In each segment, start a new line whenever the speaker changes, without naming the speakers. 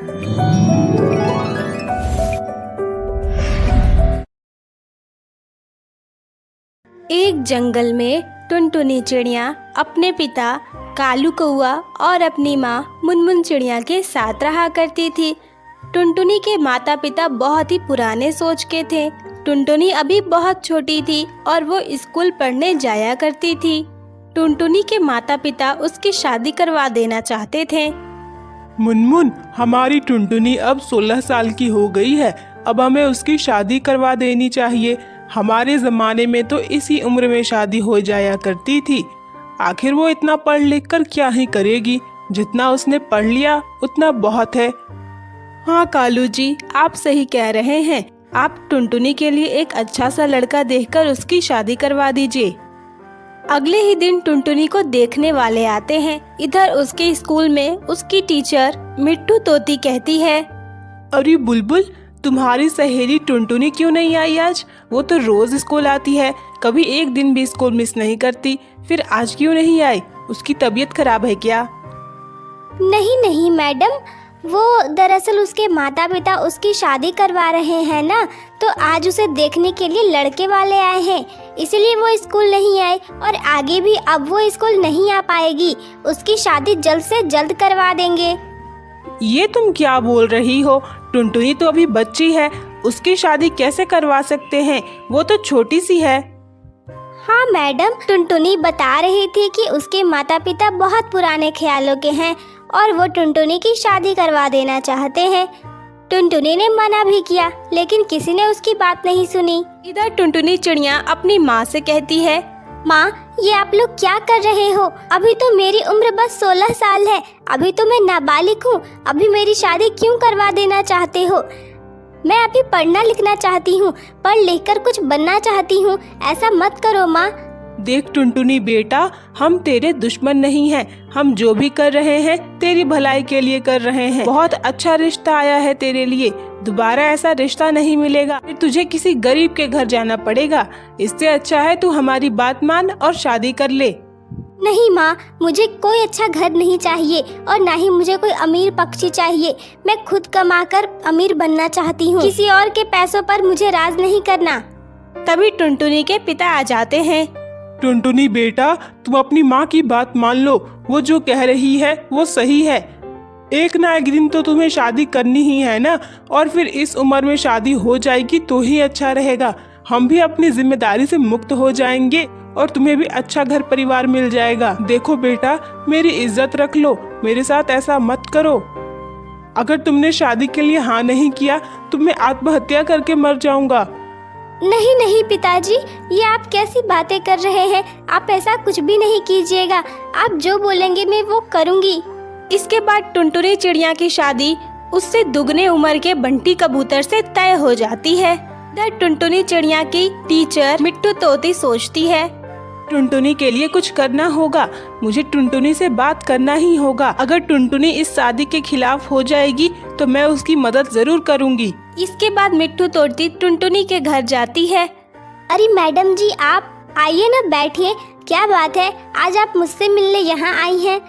एक जंगल में टुनटुनी चिड़िया अपने पिता कालू कौआ और अपनी माँ मुनमुन चिड़िया के साथ रहा करती थी। टुनटुनी के माता पिता बहुत ही पुराने सोच के थे। टुनटुनी अभी बहुत छोटी थी और वो स्कूल पढ़ने जाया करती थी। टुनटुनी के माता पिता उसकी शादी करवा देना चाहते थे।
मुनमुन, हमारी टुनटुनी अब 16 साल की हो गई है। अब हमें उसकी शादी करवा देनी चाहिए। हमारे ज़माने में तो इसी उम्र में शादी हो जाया करती थी। आखिर वो इतना पढ़ लिख कर क्या ही करेगी? जितना उसने पढ़ लिया उतना बहुत है।
हाँ कालू जी, आप सही कह रहे हैं। आप टुनटुनी के लिए एक अच्छा सा लड़का देखकर उसकी शादी करवा दीजिए। अगले ही दिन टुनटुनी को देखने वाले आते हैं। इधर उसके स्कूल में उसकी टीचर मिट्टू तोती कहती है,
अरे बुलबुल, तुम्हारी सहेली टुनटुनी क्यों नहीं आई आज? वो तो रोज स्कूल आती है, कभी एक दिन भी स्कूल मिस नहीं करती। फिर आज क्यों नहीं आई? उसकी तबीयत खराब है क्या?
नहीं नहीं मैडम, वो दरअसल उसके माता पिता उसकी शादी करवा रहे हैं ना, तो आज उसे देखने के लिए लड़के वाले आए हैं, इसलिए वो स्कूल नहीं आए और आगे भी अब वो स्कूल नहीं आ पाएगी। उसकी शादी जल्द से जल्द करवा देंगे।
ये तुम क्या बोल रही हो? टुनटुनी तो अभी बच्ची है, उसकी शादी कैसे करवा सकते हैं? वो तो छोटी सी है।
हाँ मैडम, टुनटुनी बता रही थी कि उसके माता पिता बहुत पुराने ख्यालों के हैं और वो टुनटुनी की शादी करवा देना चाहते हैं। टुनटुनी ने मना भी किया, लेकिन किसी ने उसकी बात नहीं सुनी।
इधर टुनटुनी चिड़िया अपनी माँ से कहती है,
माँ, ये आप लोग क्या कर रहे हो? अभी तो मेरी उम्र बस 16 साल है, अभी तो मैं नाबालिग हूँ। अभी मेरी शादी क्यों करवा देना चाहते हो? मैं अभी पढ़ना लिखना चाहती हूँ, पढ़ लिख कर कुछ बनना चाहती हूँ। ऐसा मत करो माँ।
देख टुनटुनी बेटा, हम तेरे दुश्मन नहीं हैं। हम जो भी कर रहे हैं तेरी भलाई के लिए कर रहे हैं। बहुत अच्छा रिश्ता आया है तेरे लिए। दोबारा ऐसा रिश्ता नहीं मिलेगा, फिर तुझे किसी गरीब के घर जाना पड़ेगा। इससे अच्छा है तू हमारी बात मान और शादी कर ले।
नहीं माँ, मुझे कोई अच्छा घर नहीं चाहिए और ना ही मुझे कोई अमीर पक्षी चाहिए। मैं खुद कमाकर अमीर बनना चाहती हूँ। किसी और के पैसों पर मुझे राज नहीं करना।
तभी टुनटुनी के पिता आ जाते हैं।
टुनटुनी बेटा, तुम अपनी माँ की बात मान लो। वो जो कह रही है वो सही है। एक ना एक दिन तो तुम्हें शादी करनी ही है ना, और फिर इस उम्र में शादी हो जाएगी तो ही अच्छा रहेगा। हम भी अपनी जिम्मेदारी से मुक्त हो जाएंगे और तुम्हें भी अच्छा घर परिवार मिल जाएगा। देखो बेटा, मेरी इज्जत रख लो, मेरे साथ ऐसा मत करो। अगर तुमने शादी के लिए हाँ नहीं किया तो मैं आत्महत्या करके मर जाऊंगा।
नहीं नहीं पिताजी, ये आप कैसी बातें कर रहे हैं? आप ऐसा कुछ भी नहीं कीजिएगा। आप जो बोलेंगे मैं वो करूँगी।
इसके बाद टुनटुनी चिड़िया की शादी उससे दुगने उम्र के बंटी कबूतर से तय हो जाती है। इधर टुनटुनी चिड़िया की टीचर मिट्टू तोती सोचती है,
टुनटुनी के लिए कुछ करना होगा। मुझे टुनटुनी से बात करना ही होगा। अगर टुनटुनी इस शादी के खिलाफ हो जाएगी तो मैं उसकी मदद जरूर करूंगी।
इसके बाद मिट्टू तोती टुनटुनी के घर जाती है।
अरे मैडम जी, आप आइए ना, बैठिए। क्या बात है, आज आप मुझसे मिलने यहाँ आई हैं?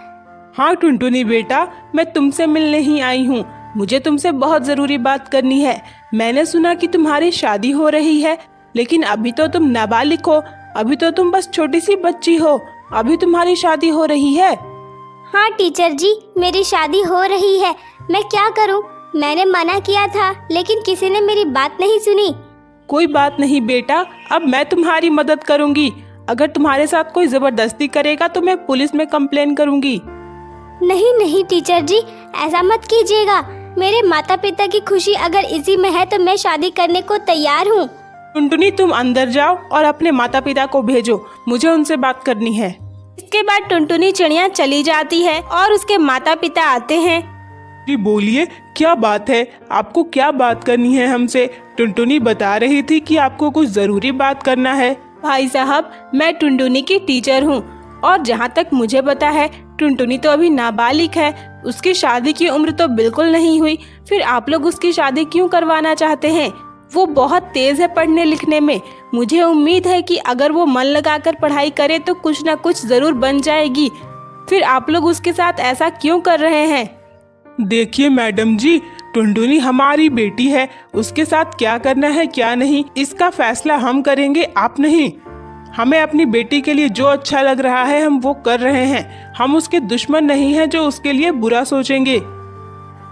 हाँ टुनटुनी बेटा, मैं तुमसे मिलने ही आई हूँ। मुझे तुमसे बहुत ज़रूरी बात करनी है। मैंने सुना कि तुम्हारी शादी हो रही है, लेकिन अभी तो तुम नाबालिग हो। अभी तो तुम बस छोटी सी बच्ची हो। अभी तुम्हारी शादी हो रही है?
हाँ टीचर जी, मेरी शादी हो रही है। मैं क्या करूँ? मैंने मना किया था, लेकिन किसी ने मेरी बात नहीं सुनी।
कोई बात नहीं बेटा, अब मैं तुम्हारी मदद करूँगी। अगर तुम्हारे साथ कोई ज़बरदस्ती करेगा तो मैं पुलिस में कंप्लेन करूँगी।
नहीं नहीं टीचर जी, ऐसा मत कीजिएगा। मेरे माता पिता की खुशी अगर इसी में है तो मैं शादी करने को तैयार हूँ।
टुनटुनी, तुम अंदर जाओ और अपने माता पिता को भेजो, मुझे उनसे बात करनी है।
इसके बाद टुनटुनी चिड़िया चली जाती है और उसके माता पिता आते हैं।
जी बोलिए, क्या बात है? आपको क्या बात करनी है हमसे? टुनटुनी बता रही थी कि आपको कुछ जरूरी बात करना है।
भाई साहब, मैं टुनटुनी की टीचर हूँ और जहाँ तक मुझे पता है टुनटुनी तो अभी नाबालिग है। उसकी शादी की उम्र तो बिल्कुल नहीं हुई। फिर आप लोग उसकी शादी क्यों करवाना चाहते हैं? वो बहुत तेज है पढ़ने लिखने में। मुझे उम्मीद है कि अगर वो मन लगाकर पढ़ाई करे तो कुछ ना कुछ जरूर बन जाएगी। फिर आप लोग उसके साथ ऐसा क्यों कर रहे हैं?
देखिए मैडम जी, टुनटुनी हमारी बेटी है, उसके साथ क्या करना है क्या नहीं इसका फैसला हम करेंगे, आप नहीं। हमें अपनी बेटी के लिए जो अच्छा लग रहा है हम वो कर रहे हैं। हम उसके दुश्मन नहीं हैं जो उसके लिए बुरा सोचेंगे।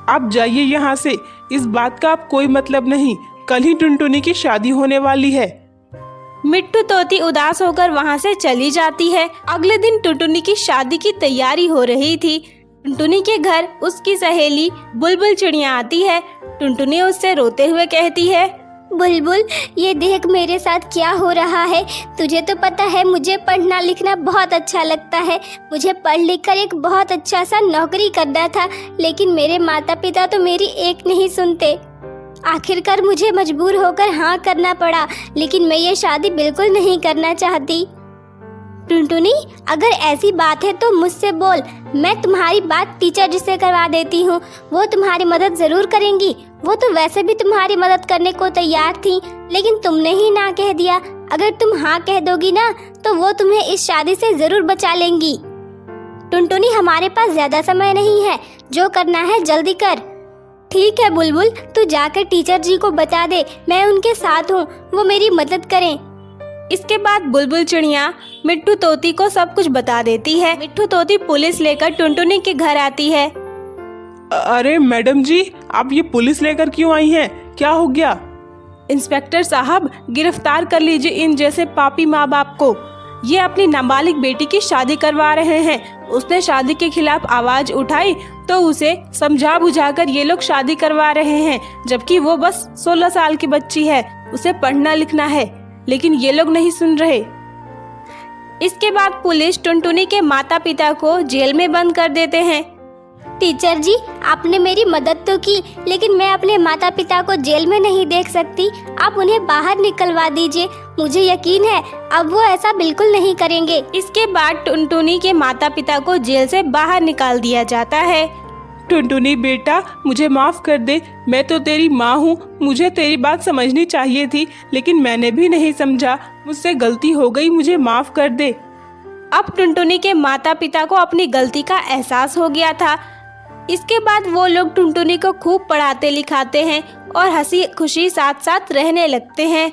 आप जाइए यहाँ से, इस बात का आप कोई मतलब नहीं। कल ही टुनटुनी की शादी होने वाली है।
मिट्टू तोती उदास होकर वहाँ से चली जाती है। अगले दिन टुनटुनी की शादी की तैयारी हो रही थी। टुनटुनी के घर उसकी सहेली बुलबुल चिड़िया आती है। टुनटुनी उससे रोते हुए कहती है,
बुलबुल, ये देख मेरे साथ क्या हो रहा है। तुझे तो पता है मुझे पढ़ना लिखना बहुत अच्छा लगता है। मुझे पढ़ लिख कर एक बहुत अच्छा सा नौकरी करना था, लेकिन मेरे माता पिता तो मेरी एक नहीं सुनते। आखिरकार मुझे मजबूर होकर हाँ करना पड़ा, लेकिन मैं ये शादी बिल्कुल नहीं करना चाहती। टुनटुनी, अगर ऐसी बात है तो मुझसे बोल, मैं तुम्हारी बात टीचर जी से करवा देती हूँ। वो तुम्हारी मदद ज़रूर करेंगी। वो तो वैसे भी तुम्हारी मदद करने को तैयार थी, लेकिन तुमने ही ना कह दिया। अगर तुम हाँ कह दोगी ना तो वो तुम्हें इस शादी से ज़रूर बचा लेंगी। टुनटुनी, हमारे पास ज़्यादा समय नहीं है, जो करना है जल्दी कर। ठीक है बुलबुल, तू जाकर टीचर जी को बता दे, मैं उनके साथ हूँ, वो मेरी मदद करें।
इसके बाद बुलबुल चिड़िया मिट्टू तोती को सब कुछ बता देती है। मिट्टू तोती पुलिस लेकर टुनटुनी के घर आती है।
अरे मैडम जी, आप ये पुलिस लेकर क्यों आई हैं? क्या हो गया?
इंस्पेक्टर साहब, गिरफ्तार कर लीजिए इन जैसे पापी माँ बाप को। ये अपनी नाबालिग बेटी की शादी करवा रहे हैं। उसने शादी के खिलाफ आवाज उठाई तो उसे समझा बुझाकर ये लोग शादी करवा रहे हैं, जबकि वो बस 16 साल की बच्ची है। उसे पढ़ना लिखना है, लेकिन ये लोग नहीं सुन रहे। इसके बाद पुलिस टुनटुनी के माता पिता को जेल में बंद कर देते हैं।
टीचर जी, आपने मेरी मदद तो की, लेकिन मैं अपने माता पिता को जेल में नहीं देख सकती। आप उन्हें बाहर निकलवा दीजिए। मुझे यकीन है अब वो ऐसा बिल्कुल नहीं करेंगे।
इसके बाद टुनटुनी के माता पिता को जेल से बाहर निकाल दिया जाता है।
टुनटुनी बेटा, मुझे माफ कर दे। मैं तो तेरी माँ हूँ, मुझे तेरी बात समझनी चाहिए थी, लेकिन मैंने भी नहीं समझा। मुझसे गलती हो गई, मुझे माफ कर दे।
अब टुनटुनी के माता पिता को अपनी गलती का एहसास हो गया था। इसके बाद वो लोग टुनटुनी को खूब पढ़ाते लिखाते हैं और हंसी खुशी साथ साथ रहने लगते हैं।